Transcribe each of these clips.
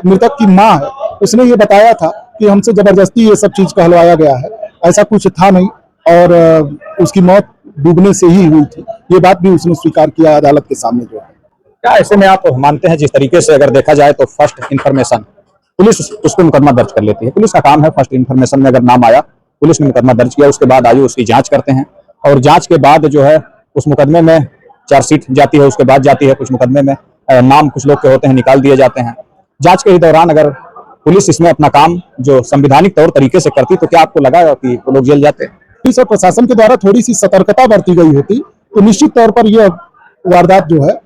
मृतक की माँ है, उसने ये बताया था कि हमसे जबरदस्ती ये सब चीज कहलवाया गया है, ऐसा कुछ था नहीं और उसकी मौत डूबने से ही हुई थी। ये बात भी उसने स्वीकार किया अदालत के सामने जो है। क्या ऐसे में आप मानते हैं, जिस तरीके से अगर देखा जाए तो फर्स्ट इन्फॉर्मेशन पुलिस उस पर मुकदमा दर्ज कर लेती है, पुलिस का काम है फर्स्ट इन्फॉर्मेशन में अगर नाम आया पुलिस ने मुकदमा दर्ज किया, उसके बाद आयु उसकी जांच करते हैं और जांच के बाद जो है उस मुकदमे में चार्जशीट जाती है, उसके बाद जाती है कुछ मुकदमे में नाम कुछ लोग के होते हैं निकाल दिए जाते हैं। जांच के ही दौरान अगर पुलिस इसमें अपना काम जो संवैधानिक तौर तरीके से करती तो क्या आपको लगा कि वो लोग जेल जाते? पुलिस और प्रशासन के द्वारा थोड़ी सी सतर्कता बरती गई होती तो निश्चित तौर पर यह वारदात जो है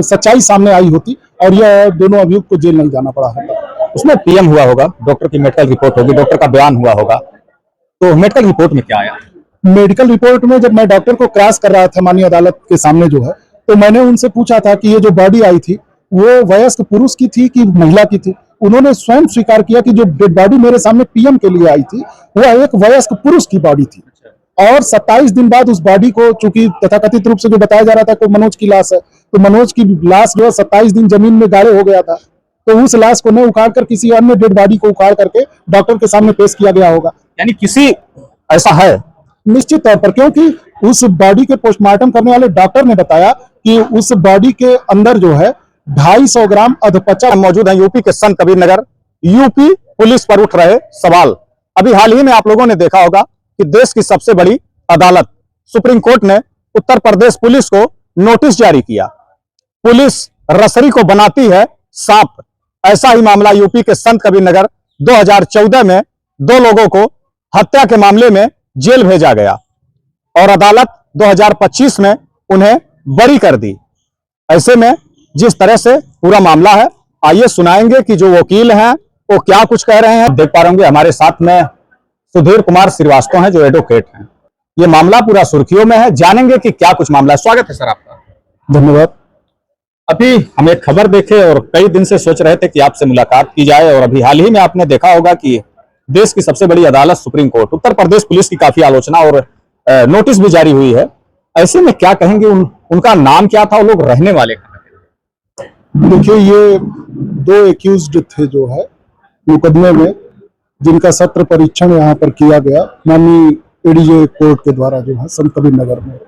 सच्चाई सामने आई होती और यह दोनों अभियुक्त को जेल नहीं जाना पड़ा होता। उसमें पीएम हुआ होगा, डॉक्टर की मेडिकल रिपोर्ट होगी, डॉक्टर का बयान हुआ होगा, तो मेडिकल रिपोर्ट में क्या आया? मेडिकल रिपोर्ट में जब मैं डॉक्टर को क्रॉस कर रहा था माननीय अदालत के सामने जो है, तो मैंने उनसे पूछा था कि ये जो बॉडी आई थी वो वयस्क पुरुष की थी कि महिला की थी। उन्होंने स्वयं स्वीकार किया कि जो डेड बॉडी मेरे सामने पीएम के लिए आई थी वह एक वयस्क पुरुष की बॉडी थी और 27 दिन बाद उस बॉडी को, चूंकि तथाकथित रूप से जो बताया जा रहा था कि मनोज की लाश है, तो मनोज की लाश जो है 27 दिन जमीन में गाड़े हो गया था, तो उस लाश को न उखाड़ कर किसी अन्य डेड बॉडी को उखाड़ करके डॉक्टर के सामने पेश किया गया होगा। यानी किसी ऐसा है निश्चित तौर पर, क्योंकि उस बॉडी के पोस्टमार्टम करने वाले डॉक्टर ने बताया कि उस बॉडी के अंदर जो है 250 ग्राम अधपचा मौजूद है। यूपी के संत कबीरनगर, यूपी पुलिस पर उठ रहे सवाल। अभी हाल ही में आप लोगों ने देखा होगा कि देश की सबसे बड़ी अदालत सुप्रीम कोर्ट ने उत्तर प्रदेश पुलिस को नोटिस जारी किया। पुलिस रसरी को बनाती है सांप। ऐसा ही मामला यूपी के संत कबीरनगर 2014 में 2 लोगों को हत्या के मामले में जेल भेजा गया और अदालत 2025 में उन्हें बरी कर दी। ऐसे में जिस तरह से पूरा मामला है, आइए सुनाएंगे कि जो वकील हैं वो क्या कुछ कह रहे हैं। देख पा रहे होंगे हमारे साथ में सुधीर कुमार श्रीवास्तव हैं जो एडवोकेट हैं। ये मामला पूरा सुर्खियों में है, जानेंगे कि क्या कुछ मामला है। स्वागत है सर आपका। धन्यवाद। अभी हम एक खबर देखे और कई दिन से सोच रहे थे कि आपसे मुलाकात की जाए और अभी हाल ही में आपने देखा होगा कि देश की सबसे बड़ी अदालत supreme court, Uttar Pradesh police की काफी आलोचना और नोटिस भी जारी हुई है। ऐसे में क्या कहेंगे, उनका नाम क्या था, वो लोग रहने वाले कहाँ थे? देखिए, ये 2 एक्यूज्ड थे जो है मुकदमे में, जिनका सत्र परीक्षण यहाँ पर किया गया माननीय एडीजे कोर्ट के द्वारा जो है संत कबीरनगर में।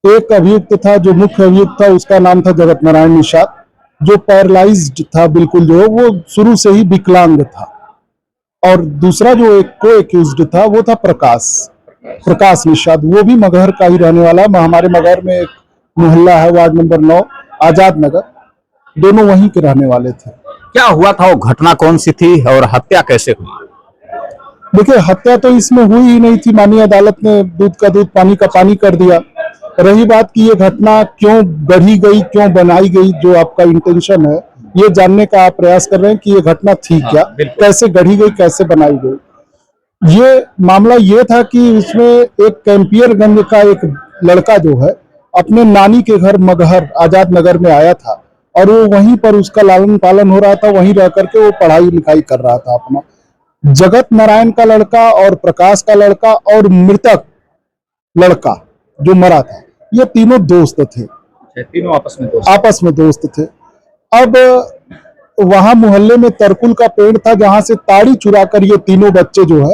एक अभियुक्त था, जो मुख्य अभियुक्त था उसका नाम था जगत नारायण निषाद, जो पैरालाइज्ड था बिल्कुल, जो वो शुरू से ही विकलांग था। और दूसरा जो एक को एक्यूज्ड था वो था प्रकाश निषाद, वो भी मगहर का ही रहने वाला है। हमारे मगहर में एक मोहल्ला है वार्ड नंबर 9 आजाद नगर, दोनों वहीं के रहने वाले थे। क्या हुआ था, वो घटना कौन सी थी और हत्या कैसे हुई? देखिए, हत्या तो इसमें हुई ही नहीं थी। माननीय अदालत ने दूध का दूध पानी का पानी कर दिया। रही बात कि ये घटना क्यों गढ़ी गई, क्यों बनाई गई, जो आपका इंटेंशन है ये जानने का आप प्रयास कर रहे हैं कि ये घटना थी क्या, कैसे गढ़ी गई, कैसे बनाई गई। ये मामला ये था कि इसमें एक कैंपियरगंज का एक लड़का जो है अपने नानी के घर मगहर आजाद नगर में आया था और वो वहीं पर उसका लालन पालन हो रहा था, वहीं रह करके वो पढ़ाई लिखाई कर रहा था अपना। जगत नारायण का लड़का और प्रकाश का लड़का और मृतक लड़का जो मरा था, ये तीनों दोस्त थे, तीनों आपस में दोस्त थे। अब वहां मोहल्ले में तरकुल का पेड़ था जहां से ताड़ी चुरा कर ये तीनों बच्चे जो है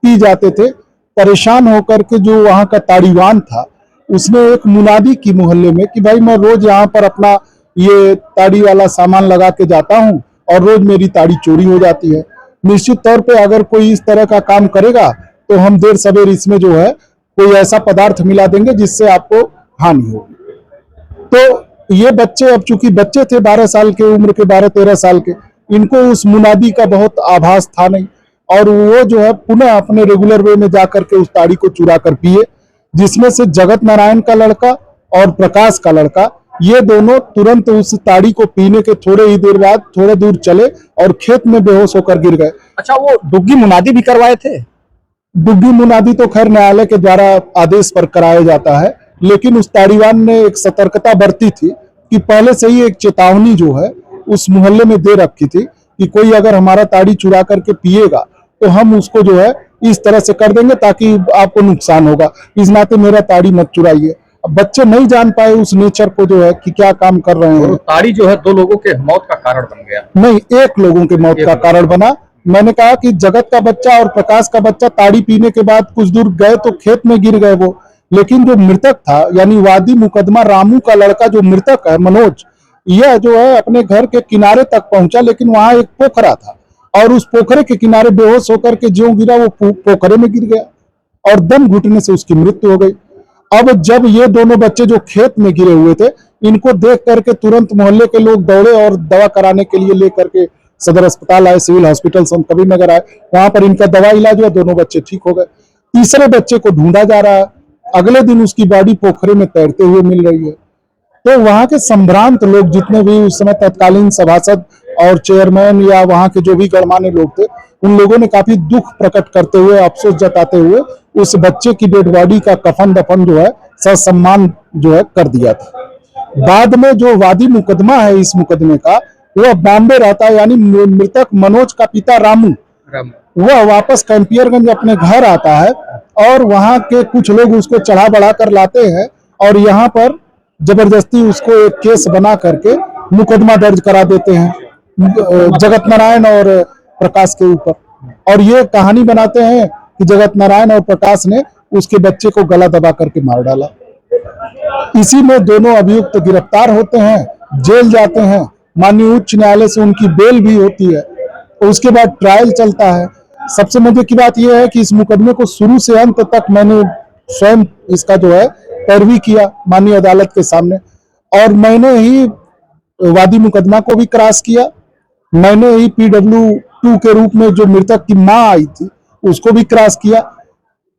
पी जाते थे। परेशान होकर के जो वहां का ताड़ीवान था उसने एक मुनादी की मोहल्ले में कि भाई मैं रोज यहाँ पर अपना ये ताड़ी वाला सामान लगा के जाता हूँ और रोज मेरी ताड़ी चोरी हो जाती है। निश्चित तौर पे अगर कोई इस तरह का काम करेगा तो हम देर सवेर इसमें जो है कोई ऐसा पदार्थ मिला देंगे जिससे आपको हानि होगी। तो ये बच्चे, अब चूंकि बच्चे थे 12 साल के उम्र के, 12-13 साल के, इनको उस मुनादी का बहुत आभास था नहीं और वो जो है पुनः अपने रेगुलर वे में जाकर के उस ताड़ी को चुरा कर पिए, जिसमें से जगत नारायण का लड़का और प्रकाश का लड़का, ये दोनों तुरंत उस ताड़ी को पीने के थोड़े ही देर बाद थोड़े दूर चले और खेत में बेहोश होकर गिर गए। अच्छा, वो डुग्गी मुनादी भी करवाए थे? डुग्गी मुनादी तो खैर न्यायालय के द्वारा आदेश पर कराया जाता है, लेकिन उस ताड़ीवान ने एक सतर्कता बरती थी कि पहले से ही एक चेतावनी जो है उस मोहल्ले में दे रखी थी कि कोई अगर हमारा ताड़ी चुरा करके पिएगा तो हम उसको जो है इस तरह से कर देंगे ताकि आपको नुकसान होगा, इस नाते मेरा ताड़ी मत चुराइए। अब बच्चे नहीं जान पाए उस नेचर को जो है कि क्या काम कर रहे और हैं। ताड़ी जो है 2 लोगों के मौत का कारण बन गया। नहीं, एक लोगों की मौत का कारण बना। मैंने कहा कि जगत का बच्चा और प्रकाश का बच्चा ताड़ी पीने के बाद कुछ दूर गए तो खेत में गिर गए वो, लेकिन जो मृतक था यानी वादी मुकदमा रामू का लड़का जो मृतक है मनोज, यह जो है अपने घर के किनारे तक पहुंचा, लेकिन वहां एक पोखरा था और उस पोखरे के किनारे बेहोश होकर के ज्यों गिरा वो पोखरे में गिर गया और दम घुटने से उसकी मृत्यु हो गई। अब जब ये दोनों बच्चे जो खेत में गिरे हुए थे, इनको देख करके तुरंत मोहल्ले के लोग दौड़े और दवा कराने के लिए लेकर के सदर अस्पताल आए, सिविल हॉस्पिटल संत कबीरनगर आए। वहां पर इनका दवा इलाज हुआ, दोनों बच्चे ठीक हो गए। तीसरे बच्चे को ढूंढा जा रहा है, अगले दिन उसकी बॉडी पोखरे में तैरते हुए मिल रही है। तो वहां के संभ्रांत लोग जितने भी उस समय तत्कालीन सभासद और चेयरमैन या वहां के जो भी गणमान्य लोग थे, उन लोगों ने काफी दुख प्रकट करते हुए, अफसोस जताते हुए उस बच्चे की डेड बॉडी का कफन दफन जो है ससम्मान जो है कर दिया था। बाद में जो वादी मुकदमा है इस मुकदमे का, वह बॉम्बे रहता है, यानी मृतक मनोज का पिता रामू, वह वापस कैंपियरगंज अपने घर आता है और वहां के कुछ लोग उसको चढ़ा बढ़ा कर लाते हैं और यहाँ पर जबरदस्ती उसको एक केस बना करके मुकदमा दर्ज करा देते हैं जगत नारायण और प्रकाश के ऊपर, और ये कहानी बनाते हैं कि जगत नारायण और प्रकाश ने उसके बच्चे को गला दबा करके मार डाला। इसी में दोनों अभियुक्त गिरफ्तार होते हैं, जेल जाते हैं, माननीय उच्च न्यायालय से उनकी बेल भी होती है, उसके बाद ट्रायल चलता है। सबसे मजे की बात यह है कि इस मुकदमे को शुरू से अंत तक मैंने स्वयं इसका जो है पैरवी किया माननीय अदालत के सामने, और मैंने ही वादी मुकदमा को भी क्रॉस किया, मैंने ही PW2 के रूप में जो मृतक की मां आई थी उसको भी क्रॉस किया,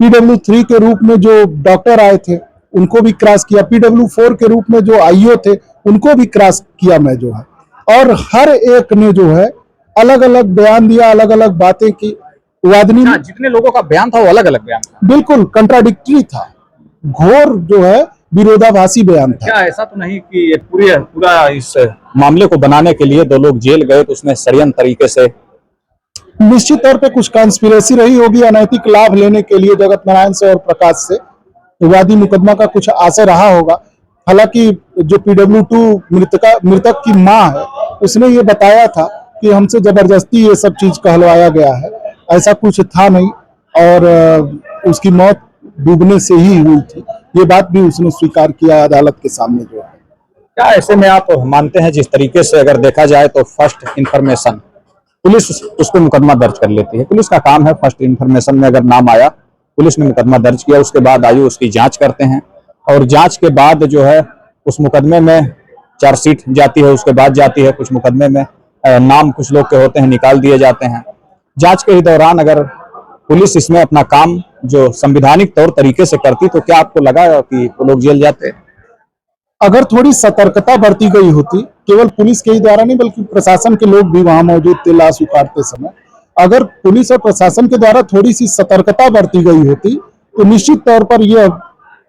PW3 के रूप में जो डॉक्टर आए थे उनको भी क्रॉस किया, PW4 के रूप में जो IO थे उनको भी क्रॉस किया मैं जो है, और हर एक ने जो है अलग अलग बयान दिया, अलग अलग बातें की। वादनी हाँ, जितने लोगों का बयान था वो अलग अलग बयान था, बिल्कुल कंट्राडिक्टरी था, घोर जो है विरोधाभासी बयान था। क्या ऐसा तो नहीं कि ये पूरा इस मामले को बनाने के लिए 2 लोग जेल गए तो उसमें षड्यंत्र तरीके से? निश्चित तौर पे कुछ कॉन्स्पिरेसी रही होगी अनैतिक लाभ लेने के लिए जगत नारायण से और प्रकाश से, वादी मुकदमा का कुछ आशय रहा होगा। हालांकि जो PW2 मृतक की मां है उसने ये बताया था कि हमसे जबरदस्ती ये सब चीज कहलवाया गया है, ऐसा कुछ था नहीं, और उसकी मौत डूबने से ही हुई थी, ये बात भी उसने स्वीकार किया अदालत के सामने जो है। क्या ऐसे में आप मानते हैं जिस तरीके से अगर देखा जाए तो फर्स्ट इंफॉर्मेशन पुलिस उस पर मुकदमा दर्ज कर लेती है, पुलिस का काम है, फर्स्ट इंफॉर्मेशन में अगर नाम आया पुलिस ने मुकदमा दर्ज किया, उसके बाद आयु उसकी जांच करते हैं और जांच के बाद जो है उस मुकदमे में चार्जशीट जाती है, उसके बाद जाती है, कुछ मुकदमे में नाम कुछ लोग के होते हैं निकाल दिए जाते हैं। जांच के ही दौरान अगर पुलिस इसमें अपना काम जो संविधानिक तौर तरीके से करती तो क्या आपको लगा कि वो लोग जेल जाते? अगर थोड़ी सतर्कता बरती गई होती, केवल पुलिस के ही द्वारा नहीं बल्कि प्रशासन के लोग भी वहां मौजूद थे लाश उतारते समय, अगर पुलिस और प्रशासन के द्वारा थोड़ी सी सतर्कता बरती गई होती तो निश्चित तौर पर यह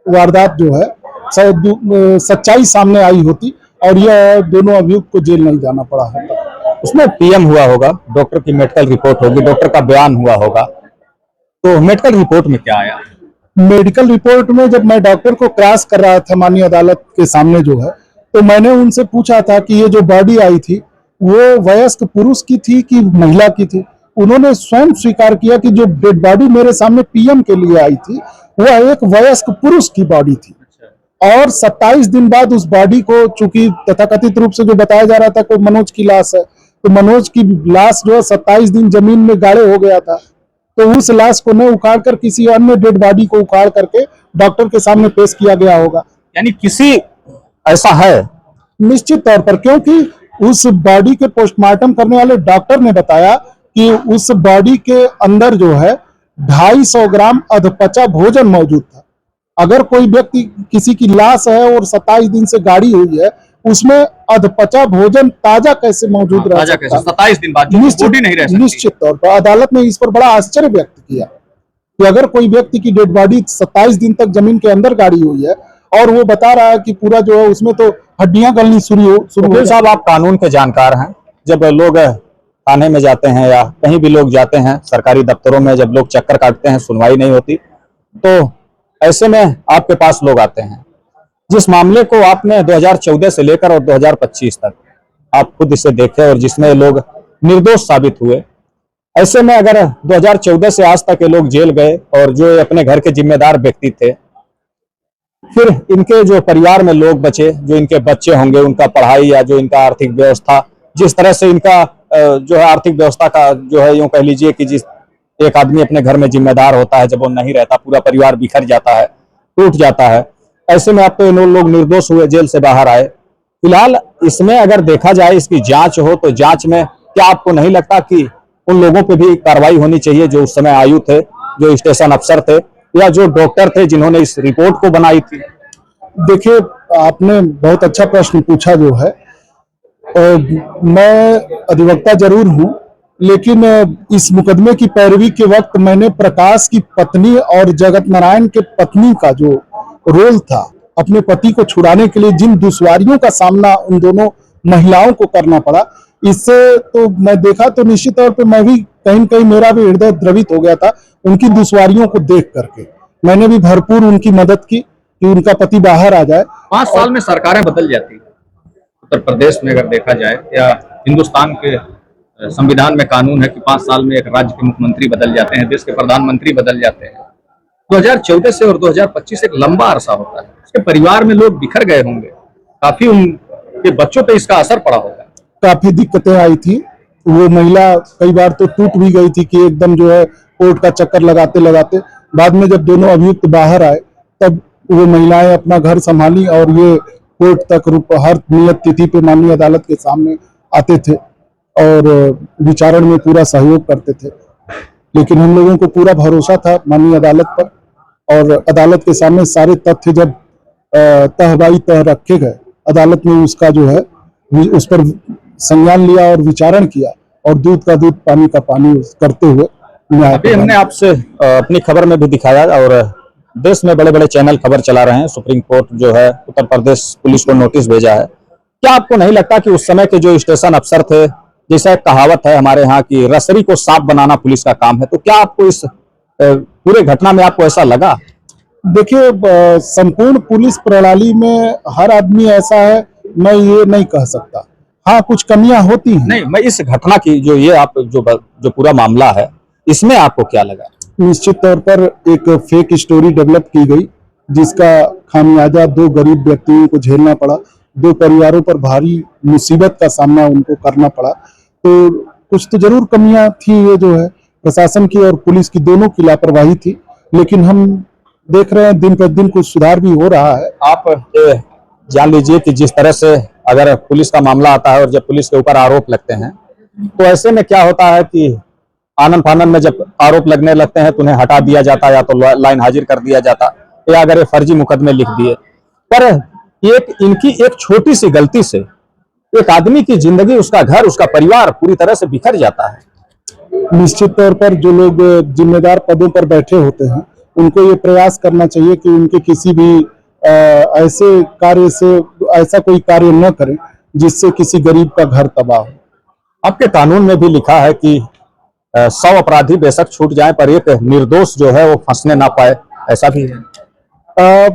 वारदात जो है सच्चाई सामने आई होती और यह दोनों अभियुक्त को जेल नहीं जाना पड़ा होता। उसमें PM हुआ होगा, डॉक्टर की मेडिकल रिपोर्ट होगी, डॉक्टर का बयान हुआ होगा, तो मेडिकल रिपोर्ट में क्या आया? मेडिकल रिपोर्ट में जब मैं डॉक्टर को क्रॉस कर रहा था माननीय अदालत के सामने जो है, तो मैंने उनसे पूछा था कि ये जो बॉडी आई थी वो वयस्क पुरुष की थी कि महिला की थी। उन्होंने स्वयं स्वीकार किया कि जो डेड बॉडी मेरे सामने PM के लिए आई थी वह एक वयस्क पुरुष की बॉडी थी, और 27 दिन बाद उस बॉडी को, चूंकि तथाकथित रूप से जो बताया जा रहा था कि मनोज की लाश है, तो मनोज की लाश जो है 27 दिन जमीन में गाड़े हो गया था, तो उस लाश को न उखाड़ कर किसी अन्य डेड बॉडी को उखाड़ करके डॉक्टर के सामने पेश किया गया होगा। यानी किसी ऐसा है निश्चित तौर पर, क्योंकि उस बॉडी के पोस्टमार्टम करने वाले डॉक्टर ने बताया कि उस बॉडी के अंदर जो है 250 ग्राम अधपचा भोजन मौजूद था। अगर कोई व्यक्ति किसी की लाश है और 27 दिन से गाड़ी हुई है, उसमें अधपचा भोजन ताजा कैसे मौजूद रह सकता है? 27 दिन बाद बॉडी नहीं रह सकती। निश्चित तौर पर अदालत ने इस पर बड़ा आश्चर्य व्यक्त किया कि अगर कोई व्यक्ति की डेड बॉडी 27 दिन तक जमीन के अंदर गाड़ी हुई है और वो बता रहा है कि पूरा जो है उसमें तो हड्डियां गलनी शुरू हो। साहब, आप कानून के जानकार हैं, जब लोग थाने में जाते हैं या कहीं भी लोग जाते हैं सरकारी दफ्तरों में, जब लोग चक्कर काटते हैं सुनवाई नहीं होती, तो ऐसे में आपके पास लोग आते हैं, जिस मामले को आपने 2014 से लेकर और 2025 तक आप खुद इसे देखे और जिसमें लोग निर्दोष साबित हुए, ऐसे में अगर 2014 से आज तक ये लोग जेल गए और जो अपने घर के जिम्मेदार व्यक्ति थे, फिर इनके जो परिवार में लोग बचे, जो इनके बच्चे होंगे, उनका पढ़ाई या जो इनका आर्थिक व्यवस्था, जिस तरह से इनका जो है आर्थिक व्यवस्था का जो है यूं कह लीजिए कि जिस एक आदमी अपने घर में जिम्मेदार होता है, जब वो नहीं रहता पूरा परिवार बिखर जाता है, टूट जाता है। ऐसे में अब तो इन लोग निर्दोष हुए, जेल से बाहर आए। फिलहाल इसमें अगर देखा जाए, इसकी जांच हो तो जांच में क्या आपको नहीं लगता कि उन लोगों पे भी कार्रवाई होनी चाहिए जो उस समय आयु थे, जो स्टेशन अफसर थे या जो डॉक्टर थे जिन्होंने इस रिपोर्ट को बनाई थी? देखिए, आपने बहुत अच्छा प्रश्न पूछा जो है। मैं अधिवक्ता जरूर हूं, लेकिन इस मुकदमे की पैरवी के वक्त मैंने प्रकाश की पत्नी और जगत नारायण के पत्नी का जो रोल था, अपने पति को छुड़ाने के लिए जिन दुश्वारियों का सामना उन दोनों महिलाओं को करना पड़ा, इससे तो मैं देखा तो निश्चित तौर पे मैं भी कहीं न कहीं मेरा भी हृदय द्रवित हो गया था उनकी दुश्वारियों को देख करके। मैंने भी भरपूर उनकी मदद की कि उनका पति बाहर आ जाए। 5 साल में सरकारें बदल जाती है उत्तर प्रदेश में, अगर देखा जाए, या हिंदुस्तान के संविधान में कानून है कि 5 साल में एक राज्य के मुख्यमंत्री बदल जाते हैं, देश के प्रधानमंत्री बदल जाते हैं। 2014 से और 2025 एक लंबा अरसा होता है। उसके परिवार में लोग बिखर गए होंगे, काफी उनके बच्चों पे इसका असर पड़ा होगा। काफी दिक्कतें आई थी। वो महिला कई बार तो टूट भी गई थी कि एकदम जो है कोर्ट का चक्कर लगाते लगाते। बाद में जब दोनों अभियुक्त बाहर आए तब वो महिलाएं अपना घर संभाली और ये कोर्ट तक हर नियत तिथि पे माननीय अदालत के सामने आते थे और विचारण में पूरा सहयोग करते थे। लेकिन हम लोगों को पूरा भरोसा था माननीय अदालत पर, और अदालत के सामने सारे तथ्य जब तह बाई तह रखे गए, अदालत ने उसका जो है उस पर संज्ञान लिया और विचारण किया और दूध का दूध पानी का पानी करते हुए न्याय। अभी हमने आपसे अपनी खबर में भी दिखाया और देश में बड़े बड़े चैनल खबर चला रहे हैं, सुप्रीम कोर्ट जो है उत्तर प्रदेश पुलिस को नोटिस भेजा है। क्या आपको नहीं लगता कि उस समय के जो स्टेशन अफसर थे, जैसा एक कहावत है हमारे यहाँ की, रसरी को सांप बनाना पुलिस का काम है, तो क्या आपको इस पूरे घटना में आपको ऐसा लगा? देखिए, संपूर्ण पुलिस प्रणाली में हर आदमी ऐसा है, मैं ये नहीं कह सकता। हाँ, कुछ कमियां होती हैं। नहीं, मैं इस घटना की जो ये आप जो पूरा मामला है, इसमें आपको क्या लगा? निश्चित तौर पर एक फेक स्टोरी डेवलप की गई, जिसका खामियाजा 2 गरीब व्यक्तियों को झेलना पड़ा, 2 परिवारों पर भारी मुसीबत का सामना उनको करना पड़ा। तो कुछ तो जरूर कमियां थी, ये जो है प्रशासन की और पुलिस की दोनों की लापरवाही थी। लेकिन हम देख रहे हैं दिन प्रतिदिन कुछ सुधार भी हो रहा है। आप ये जान लीजिए कि जिस तरह से अगर पुलिस का मामला आता है और जब पुलिस के ऊपर आरोप लगते हैं, तो ऐसे में क्या होता है कि आनन फानन में जब आरोप लगने लगते हैं तो उन्हें हटा दिया जाता, या तो लाइन हाजिर कर दिया जाता, या अगर ये फर्जी मुकदमे लिख दिए। पर इनकी एक छोटी सी गलती से एक आदमी की जिंदगी, उसका घर, उसका परिवार पूरी तरह से बिखर जाता है। निश्चित तौर पर जो लोग जिम्मेदार पदों पर बैठे होते हैं, उनको ये प्रयास करना चाहिए कि उनके किसी भी ऐसे कार्य से ऐसा कोई कार्य न करें जिससे किसी गरीब का घर तबाह हो। आपके कानून में भी लिखा है कि 100 अपराधी बेशक छूट जाएं पर एक निर्दोष जो है वो फंसने ना पाए, ऐसा भी है?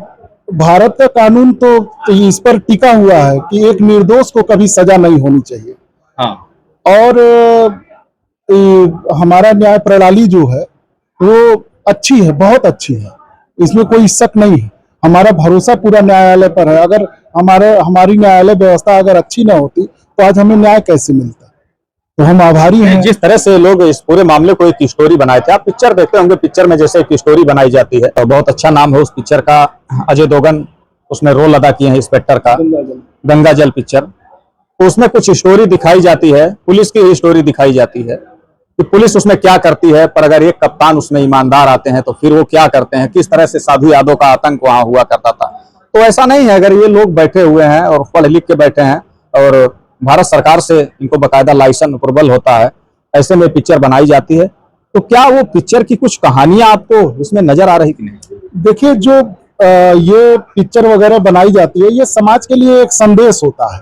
भारत का कानून तो इस पर टिका हुआ है कि एक निर्दोष को कभी सजा नहीं होनी चाहिए। हाँ। और हमारा न्याय प्रणाली जो है वो अच्छी है, बहुत अच्छी है, इसमें कोई शक नहीं है। हमारा भरोसा पूरा न्यायालय पर है। अगर हमारी न्यायालय व्यवस्था अगर अच्छी ना होती तो आज हमें न्याय कैसे मिलता? तो हम आभारी हैं। जिस तरह से लोग इस पूरे मामले को एक स्टोरी बनाए थे, आप पिक्चर देखते होंगे, पिक्चर में जैसे एक स्टोरी बनाई जाती है, और बहुत अच्छा नाम है उस पिक्चर का, अजय देवगन उसमें रोल अदा किए हैं इंस्पेक्टर का, गंगा जल पिक्चर। तो उसमें कुछ स्टोरी दिखाई जाती है, पुलिस की ही स्टोरी दिखाई जाती है कि पुलिस उसमें क्या करती है, पर अगर एक कप्तान उसमें ईमानदार आते हैं तो फिर वो क्या करते हैं, किस तरह से साधु यादव का आतंक वहां हुआ करता था। तो ऐसा नहीं है, अगर ये लोग बैठे हुए हैं और पढ़ लिख के बैठे हैं और भारत सरकार से इनको बाकायदा लाइसेंस अप्रूवल होता है, ऐसे में पिक्चर बनाई जाती है, तो क्या वो पिक्चर की कुछ कहानियां आपको इसमें नजर आ रही कि नहीं? देखिए, जो ये पिक्चर वगैरह बनाई जाती है, ये समाज के लिए एक संदेश होता है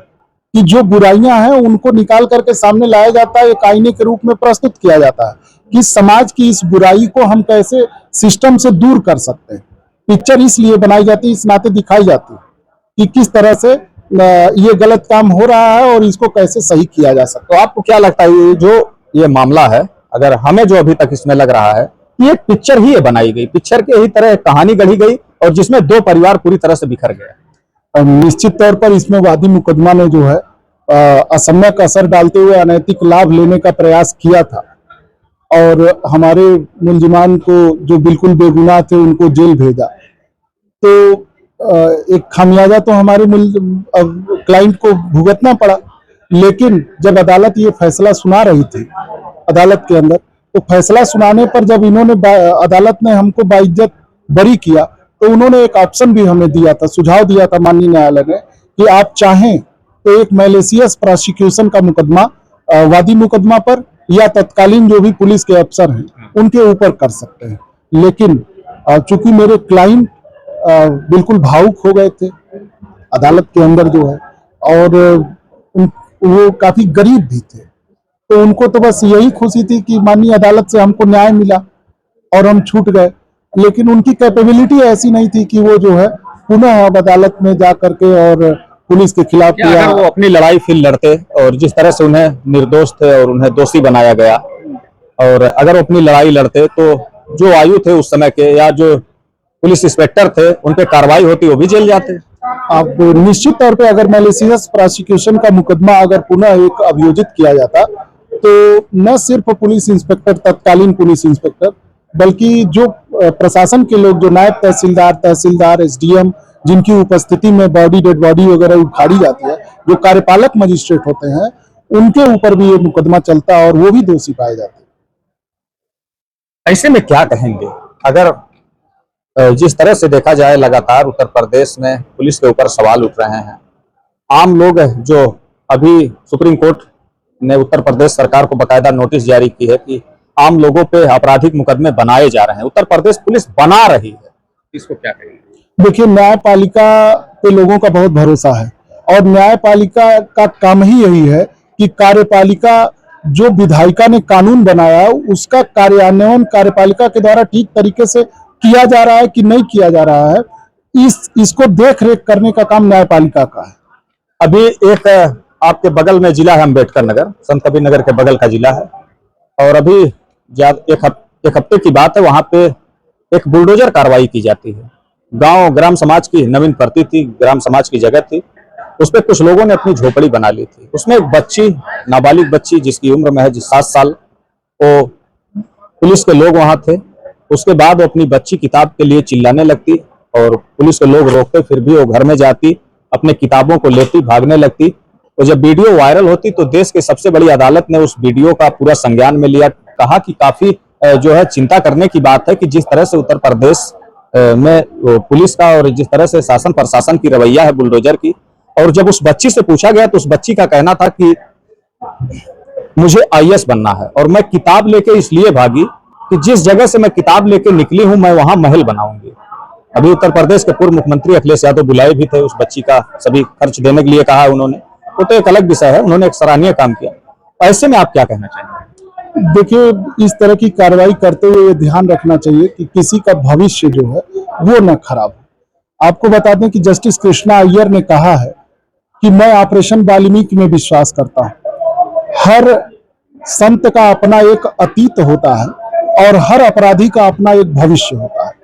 कि जो बुराइयां हैं उनको निकाल करके सामने लाया जाता है, एक आईने के रूप में प्रस्तुत किया जाता है कि समाज की इस बुराई को हम कैसे सिस्टम से दूर कर सकते हैं। पिक्चर इसलिए बनाई जाती है, इस नाते दिखाई जाती है। कि किस तरह से ये गलत काम हो रहा है और इसको कैसे सही किया जा सकता तो आपको क्या लगता है ये जो ये मामला है, अगर हमें जो अभी तक इसमें लग रहा है कि एक पिक्चर ही ये बनाई गई, पिक्चर के ही तरह एक कहानी गढ़ी गई और जिसमें दो परिवार पूरी तरह से बिखर गए? है। निश्चित तौर पर इसमें वादी मुकदमा ने जो है असम्यक असर डालते हुए अनैतिक लाभ लेने का प्रयास किया था और हमारे मुलजिमान को जो बिल्कुल बेगुनाह थे उनको जेल भेजा। तो एक खामियाजा तो हमारे क्लाइंट को भुगतना पड़ा, लेकिन जब अदालत ये फैसला सुना रही थी अदालत के अंदर, तो फैसला सुनाने पर जब इन्होंने अदालत ने हमको बाइज्जत बरी किया तो उन्होंने एक ऑप्शन भी हमें दिया था, सुझाव दिया था माननीय न्यायालय ने कि आप चाहें तो एक मैलिशियस प्रोसिक्यूशन का मुकदमा वादी मुकदमा पर या तत्कालीन जो भी पुलिस के अफसर हैं उनके ऊपर कर सकते हैं। लेकिन चूंकि मेरे क्लाइंट बिल्कुल भावुक हो गए थे अदालत के अंदर जो है, और वो काफी गरीब भी थे, तो उनको तो बस यही खुशी थी कि माननीय अदालत से हमको न्याय मिला और हम छूट गए। लेकिन उनकी कैपेबिलिटी ऐसी नहीं थी कि वो जो है पुनः अब अदालत में जा करके और पुलिस के खिलाफ अगर वो अपनी लड़ाई फिर लड़ते और जिस तरह से उन्हें निर्दोष थे और उन्हें दोषी बनाया गया, और अगर वो अपनी लड़ाई लड़ते तो जो आयु थे उस समय के या जो पुलिस इंस्पेक्टर थे उन पे कार्रवाई होती, वो भी जेल जाते। अब निश्चित तौर पे अगर मैलिशियस प्रोसिक्यूशन का मुकदमा अगर पुनः एक अभियोजित किया जाता तो न सिर्फ पुलिस इंस्पेक्टर, तत्कालीन पुलिस इंस्पेक्टर, बल्कि जो प्रशासन के लोग, जो नायब तहसीलदार, एसडीएम, जिनकी उपस्थिति में डेड बॉडी वगैरह उखाड़ी जाती है, जो कार्यपालक मजिस्ट्रेट होते हैं, उनके ऊपर भी ये मुकदमा चलता और वो भी दोषी पाए जाते। ऐसे में क्या कहेंगे, अगर जिस तरह से देखा जाए लगातार उत्तर प्रदेश में पुलिस के ऊपर सवाल उठ रहे हैं, आम लोग जो अभी सुप्रीम कोर्ट ने उत्तर प्रदेश सरकार को बाकायदा नोटिस जारी की है कि आम लोगों पे आपराधिक मुकदमे बनाए जा रहे हैं, उत्तर प्रदेश पुलिस बना रही है, इसको क्या कहेंगे? देखिए, न्यायपालिका पे लोगों का बहुत भरोसा है और न्यायपालिका का काम ही यही है कि कार्यपालिका, जो विधायिका ने कानून बनाया उसका कार्यान्वयन कार्यपालिका के द्वारा ठीक तरीके से किया जा रहा है कि नहीं किया जा रहा है, इसको देख रेख करने का काम न्यायपालिका का है। अभी एक आपके बगल में जिला है अम्बेडकर नगर, संत कबीर नगर के बगल का जिला है, और अभी एक हफ्ते की बात है, वहां पे एक बुलडोजर कार्रवाई की जाती है। ग्राम समाज की नवीन पड़ती थी, ग्राम समाज की जगह थी, उस पर कुछ लोगों ने अपनी झोपड़ी बना ली थी। उसमें एक बच्ची, नाबालिग बच्ची जिसकी उम्र महज 7 साल, वो पुलिस के लोग वहां थे। उसके बाद वो अपनी बच्ची किताब के लिए चिल्लाने लगती और पुलिस के लोग रोकते, फिर भी वो घर में जाती, अपने किताबों को लेती, भागने लगती। तो जब वीडियो वायरल होती तो देश की सबसे बड़ी अदालत ने उस वीडियो का पूरा संज्ञान में लिया, कहा कि काफी जो है चिंता करने की बात है कि जिस तरह से उत्तर प्रदेश में पुलिस का और जिस तरह से शासन प्रशासन की रवैया है बुलडोजर की। और जब उस बच्ची से पूछा गया तो उस बच्ची का कहना था कि मुझे आईएएस बनना है और मैं किताब लेके इसलिए भागी कि जिस जगह से मैं किताब लेके निकली हूं मैं वहां महल बनाऊंगी। अभी उत्तर प्रदेश के पूर्व मुख्यमंत्री अखिलेश यादव बुलाए भी थे, उस बच्ची का सभी खर्च देने के लिए कहा है उन्होंने, वो तो एक अलग विषय है, उन्होंने एक सराहनीय काम किया। ऐसे में आप क्या कहना चाहेंगे? देखिए, इस तरह की कार्रवाई करते हुए ये ध्यान रखना चाहिए कि किसी का भविष्य जो है वो न खराब हो। आपको बता दें कि जस्टिस कृष्णा अय्यर ने कहा है कि मैं ऑपरेशन वाल्मीकि में विश्वास करता हूं। हर संत का अपना एक अतीत होता है और हर अपराधी का अपना एक भविष्य होता है।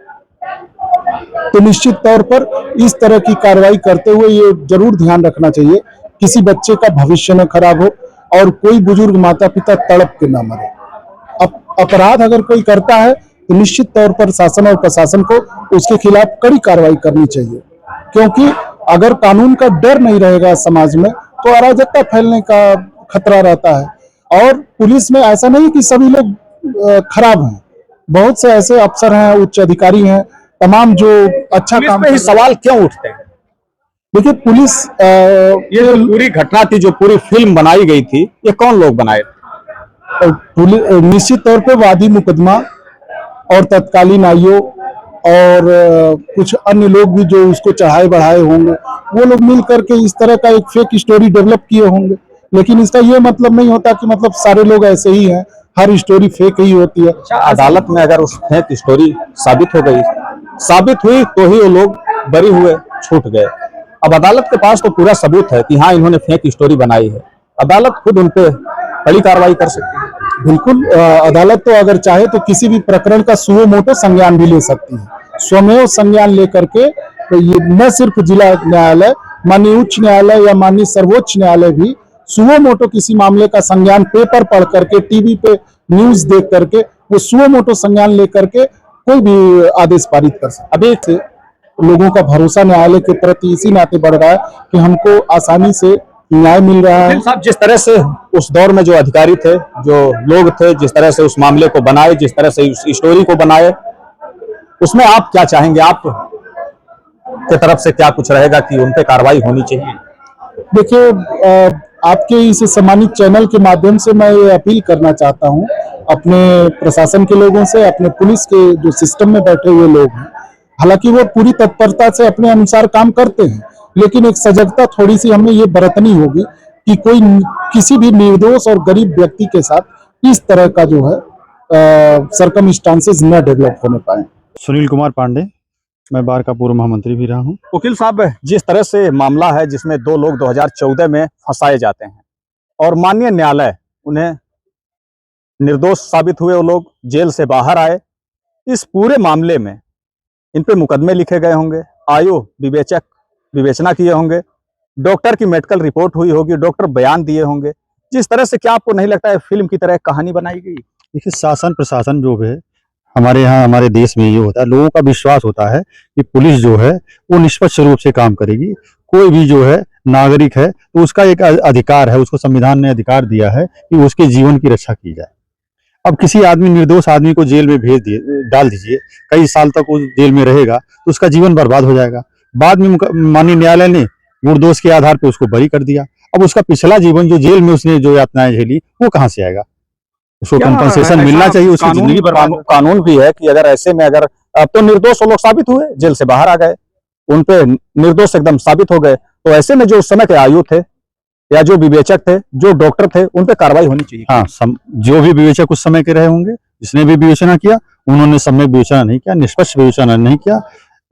तो निश्चित तौर पर इस तरह की कार्रवाई करते हुए ये जरूर ध्यान रखना चाहिए किसी बच्चे का भविष्य न खराब हो और कोई बुजुर्ग माता पिता तड़प के ना मरे। अपराध अगर कोई करता है तो निश्चित तौर पर शासन और प्रशासन को उसके खिलाफ कड़ी कार्रवाई करनी चाहिए, क्योंकि अगर कानून का डर नहीं रहेगा समाज में तो अराजकता फैलने का खतरा रहता है। और पुलिस में ऐसा नहीं कि सभी लोग खराब हैं, बहुत से ऐसे अफसर हैं, उच्च अधिकारी हैं, तमाम जो अच्छा काम। ही सवाल क्यों उठते हैं? देखिए, पुलिस ये जो पूरी घटना थी, जो पूरी फिल्म बनाई गई थी, ये कौन लोग बनाए थे? निश्चित तौर पे वादी मुकदमा और तत्कालीन आयोग और कुछ अन्य लोग भी जो उसको चढ़ाए बढ़ाए होंगे, वो लोग मिल करके इस तरह का एक फेक स्टोरी डेवलप किए होंगे। लेकिन इसका ये मतलब नहीं होता कि मतलब सारे लोग ऐसे ही हैं, हर स्टोरी फेक ही होती है। अदालत में अगर उस फेक स्टोरी साबित हो गई, साबित हुई तो ही वो लोग बरी हुए, छूट गए। अब अदालत के पास तो पूरा सबूत है कि हाँ इन्होंने फेक स्टोरी बनाई है, अदालत खुद उन पे बड़ी कार्रवाई कर सकती है। बिल्कुल, अदालत तो अगर चाहे तो किसी भी प्रकरण का सुओ मोटो संज्ञान भी ले सकती है। स्वमेव संज्ञान लेकर के तो ये न सिर्फ जिला न्यायालय, माननीय उच्च न्यायालय या माननीय सर्वोच्च न्यायालय भी सुओ मोटो किसी मामले का संज्ञान पेपर पढ़ करके, टीवी पे न्यूज देख करके वो सुओ मोटो संज्ञान लेकर के कोई भी आदेश पारित कर सकता। अभी से लोगों का भरोसा न्यायालय के प्रति इसी नाते बढ़ रहा है कि हमको आसानी से न्याय मिल रहा है। साहब, जिस तरह से उस दौर में जो अधिकारी थे, जो लोग थे, जिस तरह से उस मामले को बनाए, जिस तरह से उस स्टोरी को बनाए, उसमें आप क्या चाहेंगे? आप की तरफ से क्या कुछ रहेगा कि उन पे कार्रवाई होनी चाहिए? देखिए, आपके इस सम्मानित चैनल के माध्यम से मैं ये अपील करना चाहता हूं अपने प्रशासन के लोगों से, अपने पुलिस के जो सिस्टम में बैठे हुए लोग हैं, हालांकि वो पूरी तत्परता से अपने अनुसार काम करते हैं, लेकिन एक सजगता थोड़ी सी हमें ये बरतनी होगी कि कोई किसी भी निर्दोष और गरीब व्यक्ति के साथ इस तरह का जो है सरकमस्टांसेस न डेवलप होने पाए। सुनील कुमार पांडे, मैं बार का पूर्व महामंत्री भी रहा हूँ। वकील साहब, जिस तरह से मामला है जिसमें 2 लोग 2014 में फंसाए जाते हैं और माननीय न्यायालय उन्हें निर्दोष साबित हुए, वो लोग जेल से बाहर आए, इस पूरे मामले में इन पे मुकदमे लिखे गए होंगे, आयु विवेचक विवेचना किए होंगे, डॉक्टर की मेडिकल रिपोर्ट हुई होगी, डॉक्टर बयान दिए होंगे, जिस तरह से क्या आपको नहीं लगता है फिल्म की तरह एक कहानी बनाई गई? देखिए, शासन प्रशासन जो है हमारे यहाँ, हमारे देश में ये होता है, लोगों का विश्वास होता है कि पुलिस जो है वो निष्पक्ष रूप से काम करेगी। कोई भी जो है नागरिक है तो उसका एक अधिकार है, उसको संविधान ने अधिकार दिया है कि उसके जीवन की रक्षा की जाए। अब किसी आदमी, निर्दोष आदमी को जेल में डाल दीजिए, कई साल तक वो जेल में रहेगा तो उसका जीवन बर्बाद हो जाएगा। बाद में माननीय न्यायालय ने निर्दोष के आधार पर उसको बरी कर दिया। अब उसका पिछला जीवन जो जेल में उसने जो यातनाएं झेली वो कहाँ से आएगा? उसको कंपनसेशन मिलना चाहिए, उसकी जिंदगी बर्बाद। कानून भी है कि अगर ऐसे में अगर अब तो निर्दोष वो लोग साबित हुए, जेल से बाहर आ गए, उन पे निर्दोष एकदम साबित हो गए, तो ऐसे में जो उस समय के आयु थे या जो विवेचक थे, जो डॉक्टर थे, उन पे कार्रवाई होनी चाहिए। हाँ, जो भी विवेचक उस समय के रहे होंगे, जिसने भी विवेचना किया, उन्होंने सम्यक विवेचना नहीं किया, निष्पक्ष विवेचना नहीं किया,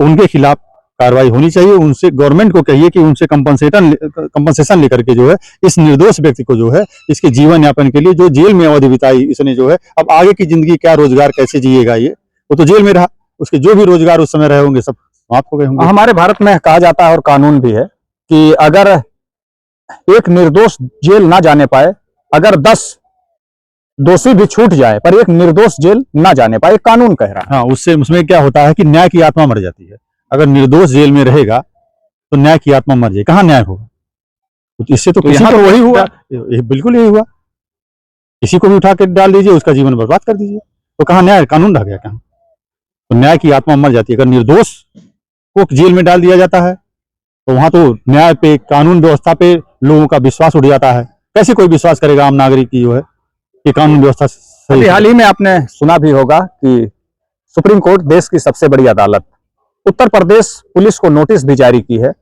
उनके खिलाफ कार्रवाई होनी चाहिए। उनसे गवर्नमेंट को कहिए कि उनसे कंपनसेशन लेकर के जो है इस निर्दोष व्यक्ति को जो है इसके जीवन यापन के लिए, जो जेल में अवधि बिताई इसने जो है, अब आगे की जिंदगी क्या, रोजगार कैसे जिएगा ये? वो तो जेल में रहा, उसके जो भी रोजगार उस समय रहे होंगे सब समाप्त हो गए होंगे। हमारे भारत में कहा जाता है और कानून भी है कि अगर एक निर्दोष जेल ना जाने पाए, अगर 10 दोषी भी छूट जाए पर एक निर्दोष जेल ना जाने पाए, कानून कह रहा है। हाँ, उसमें क्या होता है कि न्याय की आत्मा मर जाती है। अगर निर्दोष जेल में रहेगा तो न्याय की आत्मा मर जाए, कहाँ न्याय होगा? तो इससे तो किसी को वही हुआ, बिल्कुल यही हुआ। किसी को भी उठा के डाल दीजिए, उसका जीवन बर्बाद कर दीजिए, तो कहाँ न्याय, कानून रह गया कहाँ? तो न्याय की आत्मा मर जाती है। अगर निर्दोष को जेल में डाल दिया जाता है तो वहां तो न्याय पे, कानून व्यवस्था पे लोगों का विश्वास उठ जाता है। कैसे कोई विश्वास करेगा आम नागरिक की जो है कि कानून व्यवस्था सही है? हाल ही में आपने सुना भी होगा कि सुप्रीम कोर्ट, देश की सबसे बड़ी अदालत, उत्तर प्रदेश पुलिस को नोटिस भी जारी की है।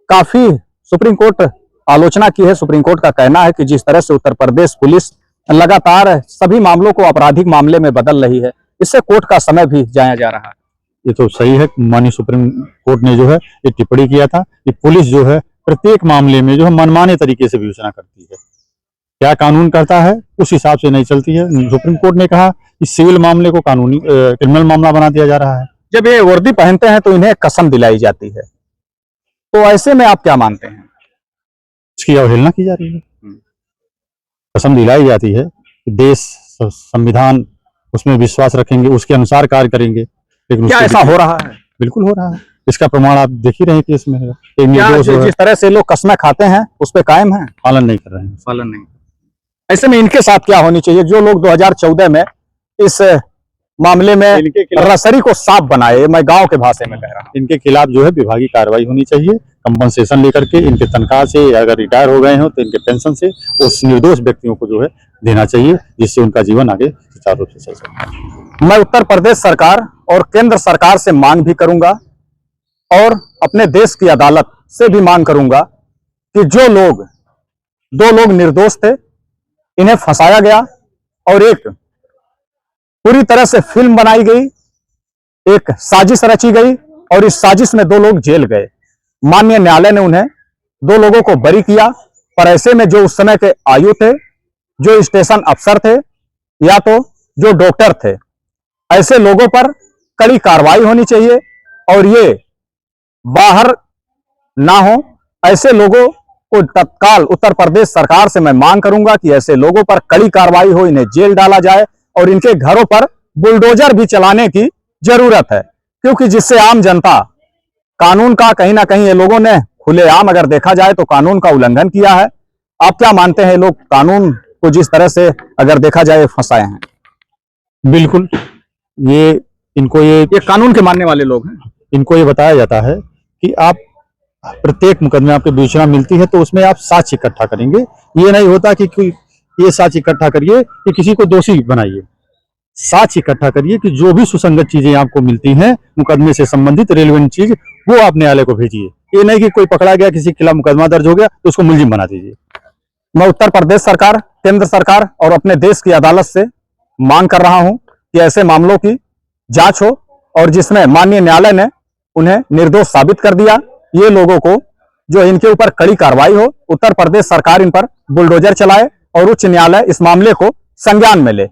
काफी सुप्रीम कोर्ट आलोचना की है। सुप्रीम कोर्ट का कहना है कि जिस तरह से उत्तर प्रदेश पुलिस लगातार सभी मामलों को आपराधिक मामले में बदल रही है, इससे कोर्ट का समय भी जाया जा रहा है। ये तो सही है। माननीय सुप्रीम कोर्ट ने जो है ये टिप्पणी किया था कि पुलिस जो है प्रत्येक मामले में जो है मनमाने तरीके से विवेचना करती है, क्या कानून करता है उस हिसाब से नहीं चलती है। सुप्रीम कोर्ट ने कहा कि सिविल मामले को कानूनी क्रिमिनल मामला बना दिया जा रहा है। जब ये वर्दी पहनते हैं तो इन्हें कसम दिलाई जाती है, तो ऐसे में आप क्या मानते हैं? इसकी अवहेलना की जा रही है। कसम दिलाई जाती है कि देश, संविधान, उसमें विश्वास रखेंगे, उसके अनुसार कार्य करेंगे, लेकिन क्या ऐसा हो रहा है? बिल्कुल हो रहा है। इसका प्रमाण आप देख ही रहे हैं कि इसमें जिस तरह से लोग कसमें खाते हैं उस पर कायम है, पालन नहीं कर रहे हैं। पालन नहीं। ऐसे में इनके साथ क्या होनी चाहिए? जो लोग 2014 में इस मामले में रसरी को साफ बनाए, मैं गांव के भाषा में कह रहा हूं, इनके खिलाफ जो है विभागीय कार्रवाई होनी चाहिए। कंपनसेशन लेकर के इनके तनख्वाह से, अगर रिटायर हो गए हो तो इनके पेंशन से उस निर्दोष व्यक्तियों को जो है देना चाहिए, जिससे उनका जीवन आगे सुचारू रूप से चल सके। मैं उत्तर प्रदेश सरकार और केंद्र सरकार से मांग भी करूंगा और अपने देश की अदालत से भी मांग करूंगा कि जो लोग, 2 लोग निर्दोष थे, इन्हें फंसाया गया और एक पूरी तरह से फिल्म बनाई गई, एक साजिश रची गई और इस साजिश में 2 लोग जेल गए। माननीय न्यायालय ने उन्हें 2 लोगों को बरी किया। पर ऐसे में जो उस समय के आयु थे, जो स्टेशन अफसर थे या तो जो डॉक्टर थे, ऐसे लोगों पर कड़ी कार्रवाई होनी चाहिए और ये बाहर ना हो। ऐसे लोगों को तत्काल उत्तर प्रदेश सरकार से मैं मांग करूंगा कि ऐसे लोगों पर कड़ी कार्रवाई हो, इन्हें जेल डाला जाए और इनके घरों पर बुलडोजर भी चलाने की जरूरत है, क्योंकि जिससे आम जनता कानून का कहीं ना कहीं ये लोगों ने खुलेआम अगर देखा जाए तो कानून का उल्लंघन किया है। आप क्या मानते हैं, लोग कानून को जिस तरह से अगर देखा जाए फंसाए हैं? बिल्कुल, ये ये कानून के मानने वाले लोग हैं। इनको ये बताया जाता है कि आप प्रत्येक मुकदमे आपको विवेचना मिलती है तो उसमें आप साक्ष्य इकट्ठा करेंगे। ये नहीं होता कि ये साक्ष्य इकट्ठा करिए कि किसी को दोषी बनाइए। साक्ष्य इकट्ठा करिए कि जो भी सुसंगत चीजें आपको मिलती हैं मुकदमे से संबंधित रेलेवेंट चीज, वो आप न्यायालय को भेजिए। ये नहीं कि कोई पकड़ा गया, किसी के खिलाफ मुकदमा दर्ज हो गया तो उसको मुलजिम बना दीजिए। मैं उत्तर प्रदेश सरकार, केंद्र सरकार और अपने देश की अदालत से मांग कर रहा हूं कि ऐसे मामलों की जांच हो और जिसमें माननीय न्यायालय ने उन्हें निर्दोष साबित कर दिया, ये लोगों को जो इनके ऊपर कड़ी कार्रवाई हो, उत्तर प्रदेश सरकार इन पर बुलडोजर चलाए और उच्च न्यायालय इस मामले को संज्ञान में ले।